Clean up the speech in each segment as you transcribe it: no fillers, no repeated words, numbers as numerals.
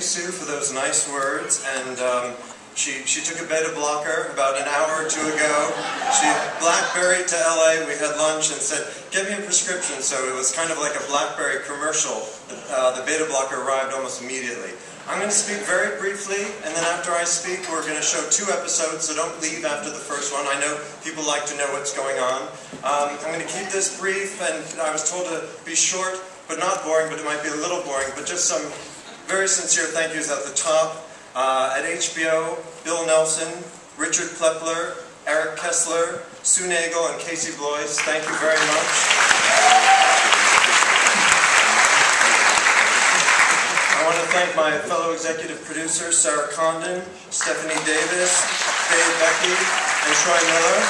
you, Sue, for those nice words. And she took a beta blocker about an hour or two ago. She BlackBerried to LA. We had lunch and said, "Get me a prescription." So it was kind of like a BlackBerry commercial. The beta blocker arrived almost immediately. I'm going to speak very briefly, and then after I speak, we're going to show 2 episodes, so don't leave after the first one. I know people like to know what's going on. I'm going to keep this brief, and I was told to be short, but not boring, but it might be a little boring, but just some very sincere thank yous at the top. At HBO, Bill Nelson, Richard Plepler, Eric Kessler, Sue Nagel, and Casey Blois, thank you very much. I want to thank my fellow executive producers, Sarah Condon, Stephanie Davis, Dave Becky, and Troy Miller.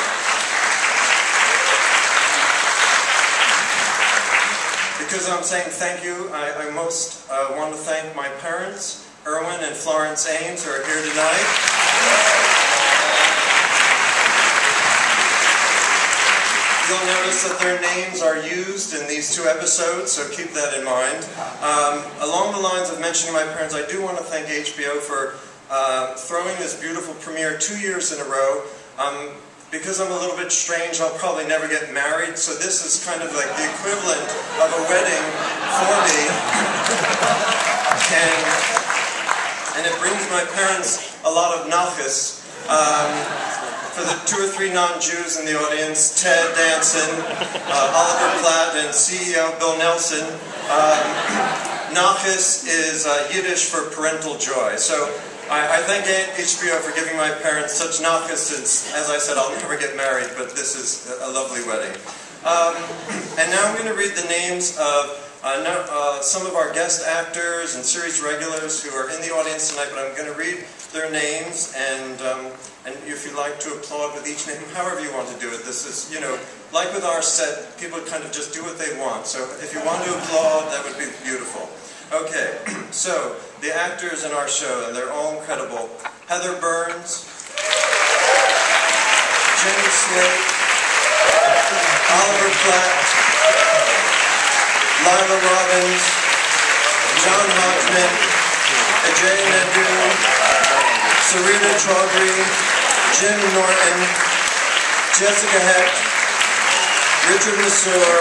Because I'm saying thank you, I most want to thank my parents, Erwin and Florence Ames, who are here tonight. You'll notice that their names are used in these 2 episodes, so keep that in mind. Along the lines of mentioning my parents, I do want to thank HBO for throwing this beautiful premiere 2 years in a row. Because I'm a little bit strange, I'll probably never get married, so this is kind of like the equivalent of a wedding for me. And it brings my parents a lot of nachas. For the 2 or 3 non-Jews in the audience, Ted Danson, Oliver Platt, and CEO Bill Nelson, nachas is Yiddish for parental joy. So I thank HBO for giving my parents such nachas since, as I said, I'll never get married, but this is a lovely wedding. And now I'm going to read the names of some of our guest actors and series regulars who are in the audience tonight, but I'm going to read their names, and if you'd like to applaud with each name, however you want to do it. This is, like with our set, people kind of just do what they want. So if you want to applaud, that would be beautiful. Okay, so the actors in our show, and they're all incredible. Heather Burns, Jenny Slate, Oliver Platt, Lila Robbins, John Hodgman, Ajay Naidu, Sarita Chaudhry, Jim Norton, Jessica Hecht, Richard Masur,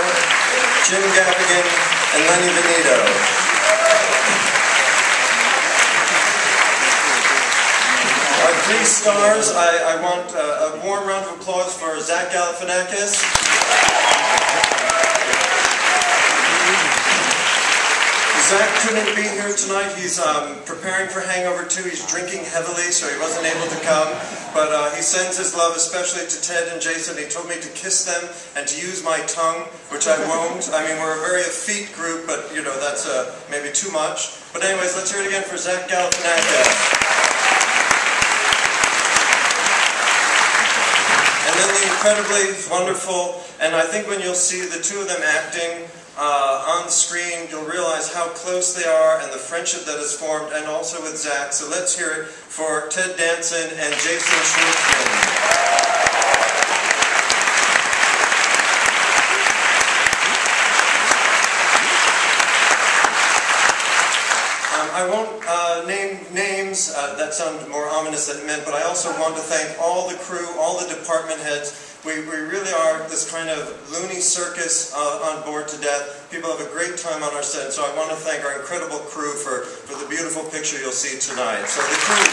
Jim Gaffigan, and Lenny Benito. Our 3 stars, I want a warm round of applause for Zach Galifianakis. Zach couldn't be here tonight. He's preparing for Hangover 2. He's drinking heavily, so he wasn't able to come. But he sends his love especially to Ted and Jason. He told me to kiss them and to use my tongue, which I won't. I mean, we're a very effete group, but, that's maybe too much. But anyways, let's hear it again for Zach Galifianakis. And then the incredibly wonderful, and I think when you'll see the 2 of them acting on screen, you'll realize how close they are and the friendship that is formed, and also with Zach. So let's hear it for Ted Danson and Jason Schwartzman. I won't name names, that sound more ominous than it meant, but I also want to thank all the crew, all the department heads. We really are this kind of loony circus on Bored to Death. People have a great time on our set, so I want to thank our incredible crew for the beautiful picture you'll see tonight. So the crew.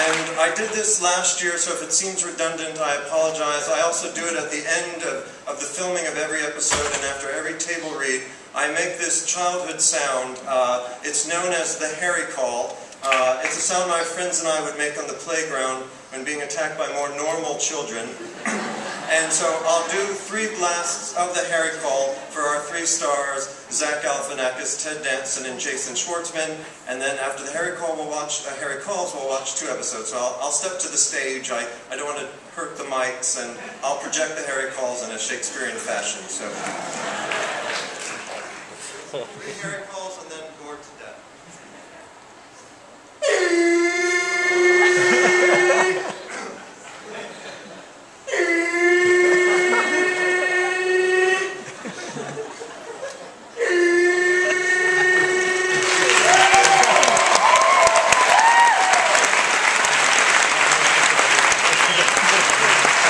And I did this last year, so if it seems redundant, I apologize. I also do it at the end of the filming of every episode, and after every table read, I make this childhood sound. It's known as the Harry Call. It's a sound my friends and I would make on the playground when being attacked by more normal children. And so I'll do 3 blasts of the Harry Call for our 3 stars, Zach Galifianakis, Ted Danson, and Jason Schwartzman. And then after the Harry Call, we'll watch Harry Calls. We'll watch 2 episodes. So I'll step to the stage. I don't want to hurt the mics, and I'll project the Harry Calls in a Shakespearean fashion. So 3 Harry Calls.